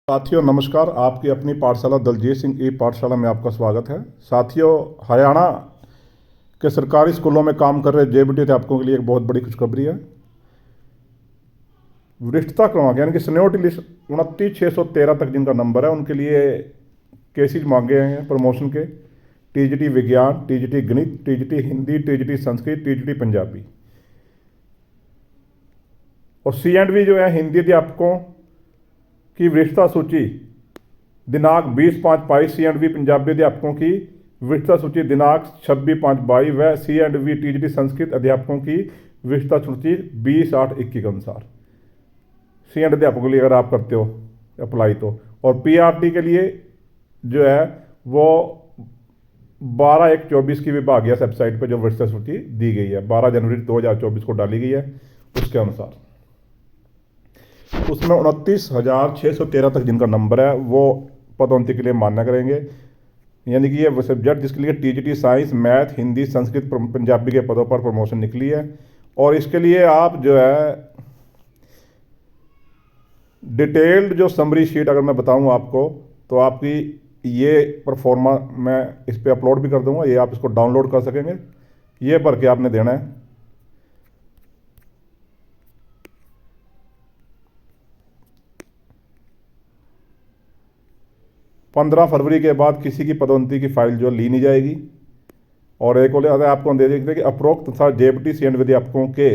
साथियों नमस्कार। आपकी अपनी पाठशाला दलजीत सिंह ई पाठशाला में आपका स्वागत है। साथियों, हरियाणा के सरकारी स्कूलों में काम कर रहे जेबीटी अध्यापकों के लिए एक बहुत बड़ी खुशखबरी है। वरिष्ठता क्रमांक यानी कि सीनियोरिटी लिस्ट 29,613 तक जिनका नंबर है उनके लिए केसेज मांगे हैं प्रमोशन के। टीजीटी विज्ञान, टीजीटी गणित, TGT Hindi, TGT Sanskrit, TGT Punjabi और सी&वी जो है हिंदी अध्यापकों की वरिष्ठता सूची दिनांक 20/5/22 सी&वी पंजाबी अध्यापकों की वरिष्ठता सूची दिनांक 26/5/22 व सी&वी टीजीटी संस्कृत अध्यापकों की वरिष्ठता सूची 20/8/21 के अनुसार सी&वी अध्यापकों के लिए अगर आप करते हो अप्लाई तो। और पीआरटी के लिए जो है वो 12/1/24 की विभागीय वेबसाइट पर जो वरिष्ठता सूची दी गई है 12 जनवरी 2024 को डाली गई है उसके अनुसार उसमें 29,613 तक जिनका नंबर है वो पदोन्नति के लिए मान्य करेंगे। यानी कि ये सब्जेक्ट जिसके लिए TGT science, math, Hindi, Sanskrit, Punjabi के पदों पर प्रमोशन निकली है। और इसके लिए आप जो है डिटेल्ड जो समरी शीट अगर मैं बताऊं आपको तो आपकी ये परफॉर्मा मैं इस पर अपलोड भी कर दूंगा, ये आप इसको डाउनलोड कर सकेंगे। ये भर के आपने देना है। पंद्रह फरवरी के बाद किसी की पदोन्नति की फाइल जो ली नहीं जाएगी। और एक और आपको दे देखते कि उपरोक्त तथा जेबीटी सी&वी अध्यापकों के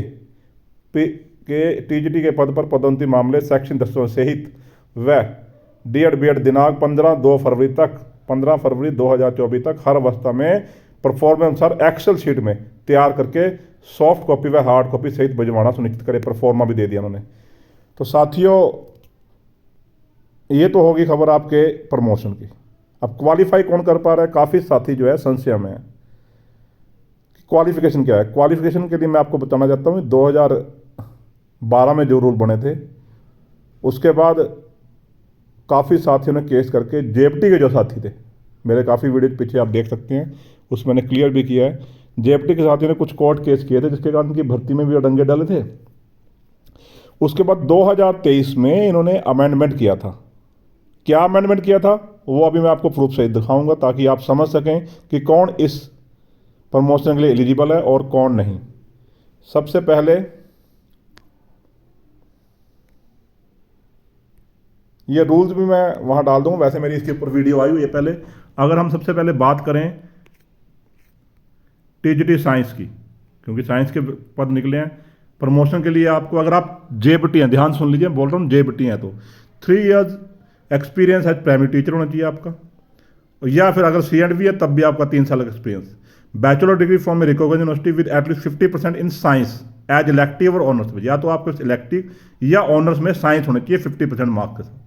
टीजीटी के पद पर पदोन्नति मामले सेक्शन 10 सहित व डीएड बीएड दिनांक 15 फरवरी 2024 तक हर अवस्था में परफॉर्मेंस अनुसार एक्सेल शीट में तैयार करके सॉफ्ट कॉपी व हार्ड कॉपी सहित भिजवाना सुनिश्चित करें। परफॉर्मा भी दे दिया उन्होंने। तो साथियों, ये तो होगी खबर आपके प्रमोशन की। अब क्वालिफाई कौन कर पा रहा है, काफ़ी साथी जो है संशय में है। क्वालिफिकेशन क्या है? क्वालिफिकेशन के लिए मैं आपको बताना चाहता हूँ 2012 में जो रूल बने थे उसके बाद काफ़ी साथियों ने केस करके जेबीटी के जो साथी थे, मेरे काफ़ी वीडियो पीछे आप देख सकते हैं, उसमें मैंने क्लियर भी किया है। जेबीटी के साथियों ने कुछ कोर्ट केस किए थे जिसके कारण उनकी भर्ती में भी अड़ंगे डाले थे। उसके बाद 2023 में इन्होंने अमेंडमेंट किया था। क्या अमेंडमेंट किया था वो अभी मैं आपको प्रूफ सहित दिखाऊंगा ताकि आप समझ सकें कि कौन इस प्रमोशन के लिए एलिजिबल है और कौन नहीं। सबसे पहले ये रूल्स भी मैं वहां डाल दूंगा, वैसे मेरी इसके ऊपर वीडियो आई हुई है पहले। अगर हम सबसे पहले बात करें टीजीटी साइंस की, क्योंकि साइंस के पद निकले हैं प्रमोशन के लिए आपको, अगर आप जेबीटी हैं, ध्यान सुन लीजिए, बोल रहा हूँ जेबीटी हैं तो 3 years experience as primary teacher होना चाहिए आपका, या फिर अगर सी&वी है तब भी आपका 3 साल का experience. Bachelor degree from a recognised university with at least 50% in science as elective और ऑनर्स में, या तो आपको इलेक्टिव या ऑनर्स में साइंस होना चाहिए 50% मार्क्स के साथ।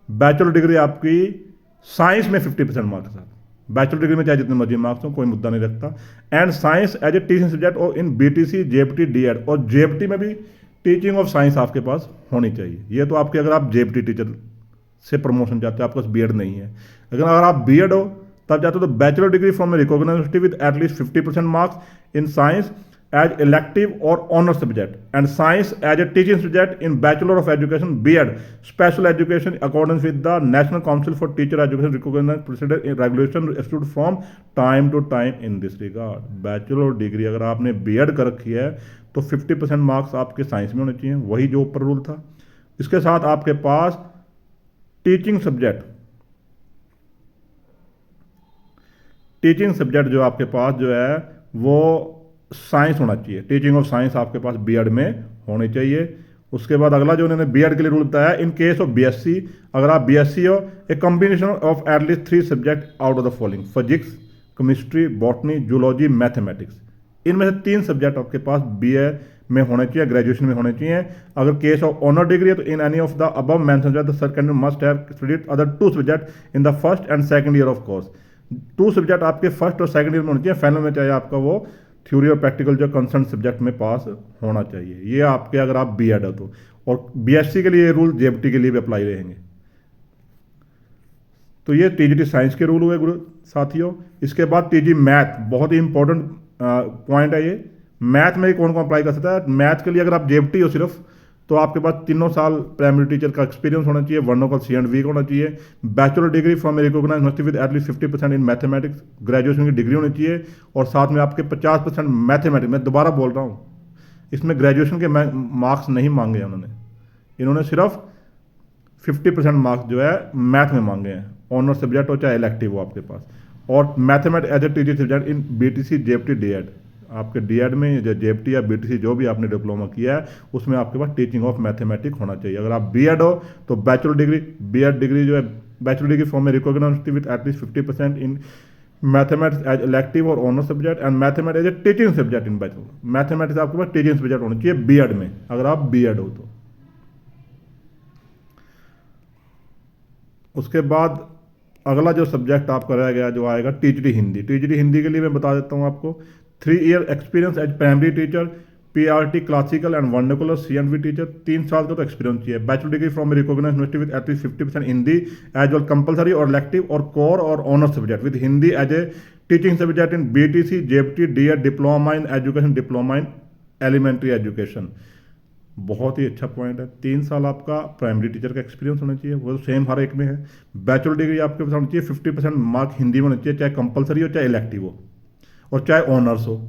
बैचलर डिग्री आपकी साइंस में 50% मार्क्स के साथ, बैचलर डिग्री में चाहे जितने मर्जी मार्क्स हो, कोई मुद्दा नहीं रखता। And science as a teaching subject और इन बीटीसी, जेबीटी, डीएड, और जेबीटी में भी टीचिंग ऑफ साइंस आपके पास होनी चाहिए। ये तो आपके, अगर आप जेबीटी टीचर से प्रमोशन चाहते हो, आपके पास बीएड नहीं है। लेकिन अगर आप बीएड हो तब चाहते हो तो bachelor degree from a recognised university with at least 50% marks in science as elective और honour subject and science as a teaching subject in bachelor of education BEd special education according with the National Council for Teacher Education recognised procedure in regulation institute from time to time in this regard. Bachelor degree अगर आपने BEd कर रखी है तो 50% marks आपके science में होने चाहिए, वही जो ऊपर रूल था। इसके साथ आपके पास टीचिंग सब्जेक्ट जो आपके पास जो है वो साइंस होना चाहिए, टीचिंग ऑफ साइंस आपके पास बीएड में होनी चाहिए। उसके बाद अगला जो उन्होंने बीएड के लिए रूल बताया, इन केस ऑफ बीएससी, अगर आप बीएससी हो, a combination of at least 3 subject out of the following: physics, chemistry, botany, zoology, mathematics. इनमें से 3 सब्जेक्ट आपके पास बीए में होने चाहिए, ग्रेजुएशन में होने चाहिए। अगर केस ऑफ ऑनर डिग्री है तो in any of the above mentioned the candidate must have studied other 2 subject in the first and second year of course. 2 subject आपके फर्स्ट और सेकंड ईयर में होने चाहिए, फाइनल में चाहे आपका वो थ्योरी और प्रैक्टिकल जो कंसर्न सब्जेक्ट में पास होना चाहिए। ये आपके, अगर आप बीएड हो तो। और बीएससी के लिए ये रूल जेबीटी के लिए भी अप्लाई रहेंगे। तो ये टीजीटी साइंस के रूल हुए गुरु साथियों। इसके बाद टीजी मैथ, बहुत ही इंपॉर्टेंट पॉइंट है ये। मैथ में कौन कौन अप्लाई कर सकता है? मैथ के लिए अगर आप जेबीटी हो सिर्फ तो आपके पास तीनों साल प्राइमरी टीचर का एक्सपीरियंस होना चाहिए, वर्णों सी एंड वीक होना चाहिए, bachelor degree from a recognise university with at least 50% in mathematics, graduation की डिग्री होनी चाहिए, और साथ में आपके 50% मैथमेटिक्स। मैं दोबारा बोल रहा हूँ, इसमें ग्रेजुएशन के मार्क्स नहीं मांगे इन्होंने सिर्फ 50% मार्क्स जो है मैथ में मांगे हैं, ऑनर सब्जेक्ट हो चाहे इलेक्टिव हो आपके पास। और mathematics as a teaching subject in BTC JFT DEd, आपके डीएड में जेएफटी या बीटीसी जो भी आपने डिप्लोमा किया है उसमें आपके पास टीचिंग ऑफ मैथमेटिक्स होना चाहिए। अगर आप बीएड हो तो बैचलर डिग्री, बीएड डिग्री जो है bachelor degree from a recognised with at least 50% in mathematics as elective और honour subject and mathematics as a teaching subject in bachelor. Mathematics आपके पास टीचिंग सब्जेक्ट होना चाहिए बीएड में, अगर आप बीएड हो तो। उसके बाद अगला जो सब्जेक्ट आपका रह गया जो आएगा टीचडी हिंदी। टीचडी हिंदी के लिए मैं बता देता हूँ आपको, 3 year experience as primary teacher, PRT classical and vernacular CNV teacher, 3 साल का तो एक्सपीरियंस चाहिए। Bachelor degree from recognised university with at least 50% Hindi as well compulsory और इलेक्टिव और कोर और honour subject with Hindi as a teaching subject in BTC JFT DEd, diploma in education, diploma in elementary education. बहुत ही अच्छा point है। 3 साल आपका primary teacher का एक्सपीरियंस होना चाहिए, वो सेम हर एक में है। बैचलर डिग्री आपके पास होनी चाहिए, 50% मार्क हिंदी में होना चाहिए, चाहे कंपलसरी हो चाहे इलेक्टिव हो और चाहे ऑनर्स हो।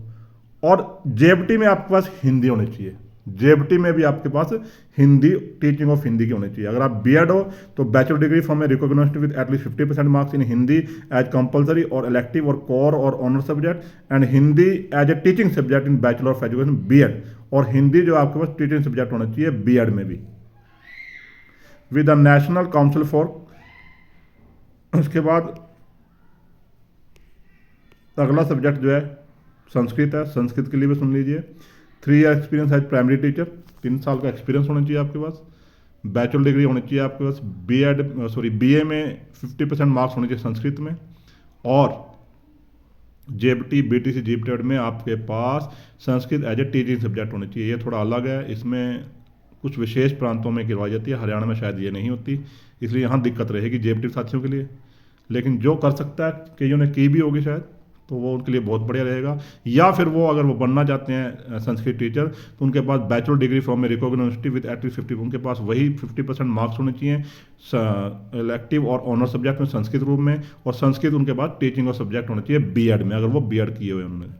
और जेएफटी में आपके पास हिंदी होनी चाहिए, जेएफटी में भी आपके पास हिंदी, टीचिंग ऑफ हिंदी की होनी चाहिए। अगर आप बीएड हो तो bachelor degree from a recognised with at least 50% marks in Hindi as compulsory और इलेक्टिव और कोर और honour subject and Hindi as a teaching subject in bachelor of education BEd, और हिंदी जो आपके पास टीचिंग सब्जेक्ट होना चाहिए बीएड में भी with the National Council for. उसके बाद अगला सब्जेक्ट जो है संस्कृत है। संस्कृत के लिए भी सुन लीजिए, 3 year experience as primary teacher, 3 साल का एक्सपीरियंस होना चाहिए आपके पास। बैचलर डिग्री होनी चाहिए आपके पास, बीए में 50% मार्क्स होने चाहिए संस्कृत में, और जेएफटी बीटीसी जीपीटेड में आपके पास Sanskrit as a teaching subject होनी चाहिए। ये थोड़ा अलग है, इसमें कुछ विशेष प्रांतों में करवाई जाती है, हरियाणा में शायद ये नहीं होती, इसलिए यहाँ दिक्कत रहेगी जेएफटी साथियों के लिए। लेकिन जो कर सकता है, कईयों ने की भी होगी शायद, तो वो उनके लिए बहुत बढ़िया रहेगा। या फिर वो अगर वो बनना चाहते हैं संस्कृत टीचर तो उनके पास bachelor degree from a recognised university with at least 50, उनके पास वही 50% मार्क्स होने चाहिए इलेक्टिव और ऑनर सब्जेक्ट में संस्कृत रूप में, और संस्कृत उनके पास टीचिंग और सब्जेक्ट होना चाहिए बीएड में, अगर वो बीएड किए हुए उन्होंने।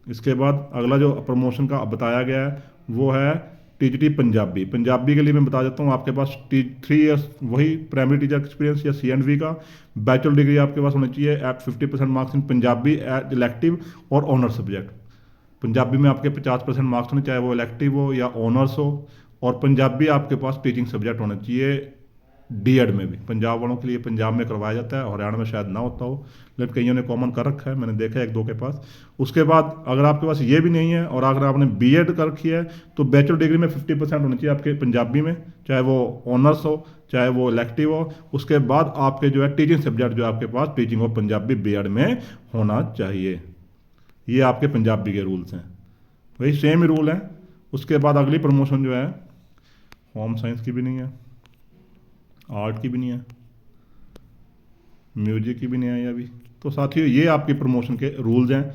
इसके बाद अगला जो प्रमोशन का बताया गया है वो है टीजीटी पंजाबी। पंजाबी के लिए मैं बता देता हूँ, आपके पास 3 ईयर्स वही प्राइमरी टीचर एक्सपीरियंस या सीएनवी का, बैचलर डिग्री आपके पास होनी चाहिए at 50% marks in Punjabi at elective और ऑनर सब्जेक्ट। पंजाबी में आपके 50% मार्क्स होने, चाहे वो इलेक्टिव हो या ऑनर्स हो, और पंजाबी आपके पास टीचिंग सब्जेक्ट होना चाहिए डीएड में भी। पंजाब वालों के लिए पंजाब में करवाया जाता है, हरियाणा में शायद ना होता हो, लेकिन कईयों ने कॉमन कर रखा है, मैंने देखा है 1-2 के पास। उसके बाद अगर आपके पास ये भी नहीं है और अगर आपने बीएड कर रखी है तो बैचलर डिग्री में 50% होनी चाहिए आपके पंजाबी में, चाहे वो ऑनर्स हो चाहे वो इलेक्टिव हो। उसके बाद आपके जो है टीचिंग सब्जेक्ट जो आपके पास टीचिंग ऑफ पंजाबी बीएड में होना चाहिए। ये आपके पंजाबी के रूल्स हैं, वही सेम ही रूल हैं। उसके बाद अगली प्रमोशन जो है होम साइंस की भी नहीं है, आर्ट की भी नहीं है, म्यूजिक की भी नहीं आई अभी। तो साथियों ये आपकी प्रमोशन के रूल्स हैं।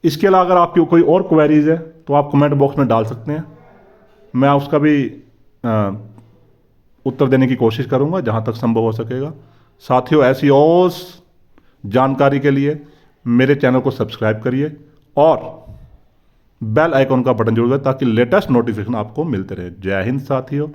इसके अलावा अगर आपकी कोई और क्वेरीज है तो आप कमेंट बॉक्स में डाल सकते हैं, मैं उसका भी उत्तर देने की कोशिश करूंगा जहां तक संभव हो सकेगा। साथियों ऐसी और जानकारी के लिए मेरे चैनल को सब्सक्राइब करिए और बेल आइकॉन का बटन जरूर दबाएं ताकि लेटेस्ट नोटिफिकेशन आपको मिलते रहे। जय हिंद साथियों।